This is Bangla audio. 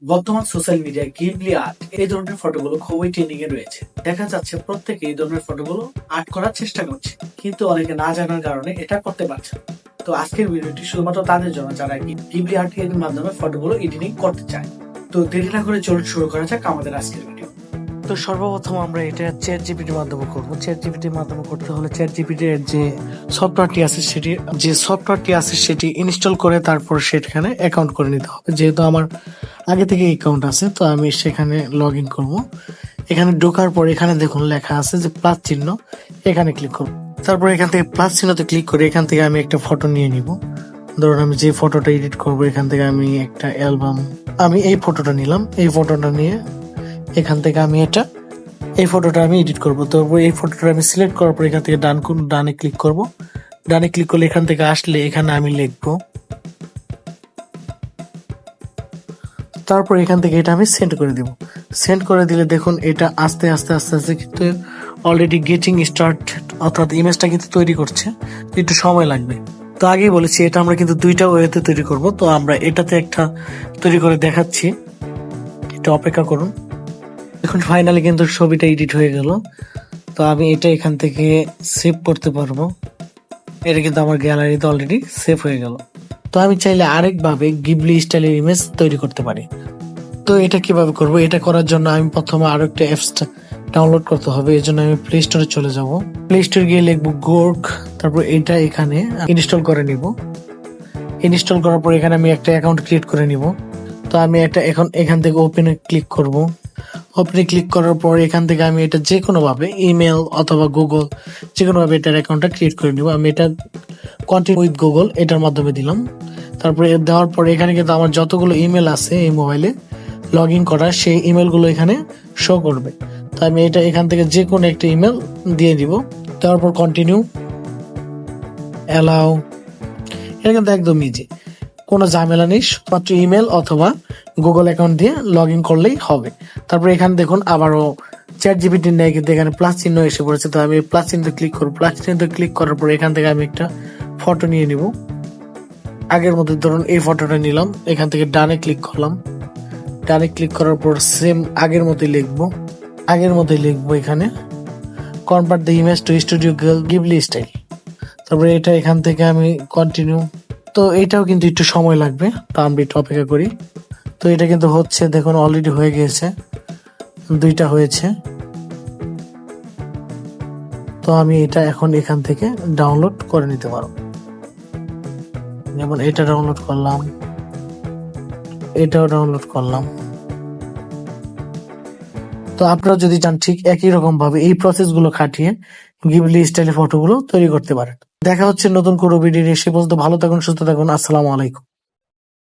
বর্তমান সোশ্যাল মিডিয়ায় গিবলি আর্ট এই ধরনের ফটোগুলো খুবই ট্রেন্ডিং এ রয়েছে। দেখা যাচ্ছে প্রত্যেকে এই ধরনের ফটোগুলো আর্ট করার চেষ্টা করছে, কিন্তু অনেকে না জানার কারণে এটা করতে পারছে না। তো আজকের ভিডিওটি শুধুমাত্র তাদের জন্য যারা গিবলি আর্ট এর মাধ্যমে ফটোগুলো এডিটিং করতে চায়। তো দেরি না করে চলুন শুরু করা যাক আমাদের আজকের ভিডিও। তো সর্বপ্রথম আমরা এটা চ্যাট জিপিটির মাধ্যমে করবো। চ্যাট জিপিটির মাধ্যমে করতে হলে চ্যাট জিপিটির যে সফটওয়্যারটি আছে সেটি ইনস্টল করে তারপর সেখানে অ্যাকাউন্ট করে নিতে হবে। যেহেতু আমার আগে থেকে অ্যাকাউন্ট আছে, তো আমি সেখানে লগ ইন করবো। এখানে ঢোকার পর এখানে দেখুন লেখা আছে যে প্লাস চিহ্ন, এখানে ক্লিক করবো। তারপর এখান থেকে প্লাস চিহ্নতে ক্লিক করে এখান থেকে আমি একটা ফটো নিয়ে নিব। ধরুন আমি যে ফটোটা এডিট করবো, এখান থেকে আমি একটা অ্যালবাম, আমি এই ফটোটা নিলাম। এই ফটোটা নিয়ে এখান থেকে আমি এই ফটোটা আমি এডিট করবো। তো এই ফটোটা আমি সিলেক্ট করার পর এখান থেকে ডানে ক্লিক করব। ডানে ক্লিক করলে এখান থেকে আসলে এখানে আমি লিখবো, তারপর এখান থেকে এটা আমি সেন্ড করে দিব। সেন্ড করে দিলে দেখুন এটা আস্তে আস্তে আস্তে আস্তে কিন্তু অলরেডি গেটিং স্টার্ট, অর্থাৎ ইমেজটা কিন্তু তৈরি করছে, একটু সময় লাগবে। তো আগেই বলেছি এটা আমরা কিন্তু দুইটা ওয়েতে তৈরি করব। তো আমরা এটাতে একটা তৈরি করে দেখাচ্ছি, একটু অপেক্ষা করুন। এখন ফাইনালি কিন্তু ছবিটা এডিট হয়ে গেল। তো আমি এটা এখান থেকে সেভ করতে পারবো। এটা কিন্তু আমার গ্যালারিতে অলরেডি সেভ হয়ে গেল। তো আমি চাইলে আরেকভাবে গিবলি স্টাইলের ইমেজ তৈরি করতে পারি। তো এটা কিভাবে করব? এটা করার জন্য আমি প্রথমে আরো একটা অ্যাপস ডাউনলোড করতে হবে। এই জন্য আমি প্লে স্টোরে চলে যাব। প্লে স্টোরে গিয়ে লিখবো গোর্ক, তারপর এটা এখানে ইনস্টল করে নিব। ইনস্টল করার পর এখানে আমি একটা অ্যাকাউন্ট ক্রিয়েট করে নিব। তো আমি এখন এখান থেকে ওপেনে ক্লিক করব। ওপেনে ক্লিক করার পর এখান থেকে আমি এটা যে কোনো ভাবে ইমেল অথবা গুগল যে কোনো ভাবে এটার অ্যাকাউন্টটা ক্রিয়েট করে নিব। আমি এটা কন্টিনিউ উইথ গুগল এটার মাধ্যমে দিলাম। তারপরে দেওয়ার পর এখানে কিন্তু আমার যতগুলো ইমেল আছে এই মোবাইলে লগ ইন করা, সেই ইমেলগুলো এখানে শো করবে। তো আমি এটা এখান থেকে যে কোনো একটা ইমেল দিয়ে দিব। দেওয়ার পর কন্টিনিউ, অ্যালাউ। এটা কিন্তু একদম ইজি, কোনো ঝামেলা নেই, শুধুমাত্র ইমেল অথবা গুগল অ্যাকাউন্ট দিয়ে লগ ইন করলেই হবে। তারপর এখানে দেখুন আবারও চ্যাট জিপিটির নেই, কিন্তু এখানে প্লাস চিহ্ন এসে পড়েছে। তো আমি প্লাস চিহ্ন ক্লিক করবো। প্লাস চিহ্ন ক্লিক করার পর এখান থেকে আমি একটা ফটো নিয়ে নিব। আগের মধ্যে ধরুন এই ফটোটা নিলাম, এখান থেকে ডানে ক্লিক করলাম। ডানে ক্লিক করার পর সেম আগের মতোই লিখবো এখানে convert the image to studio Ghibli style. তারপরে এটা এখান থেকে আমি কন্টিনিউ। তো এটাও কিন্তু একটু সময় লাগবে, তো আমি একটু অপেক্ষা করি। তো এটা কিন্তু হচ্ছে, দেখুন অলরেডি হয়ে গিয়েছে, দুইটা হয়েছে। তো আমি এটা এখন এখান থেকে ডাউনলোড করে নিতে পারবো। যেমন এটা ডাউনলোড করলাম, এটাও ডাউনলোড করলাম। তো আপনারা যদি চান ঠিক একই রকম ভাবে এই প্রসেস গুলো খাটিয়ে গিবলি স্টাইলে ফটোগুলো তৈরি করতে পারেন। দেখা হচ্ছে নতুন কোনো ভিডিও। সে পর্যন্ত ভালো থাকুন, সুস্থ থাকুন। আসসালামু আলাইকুম।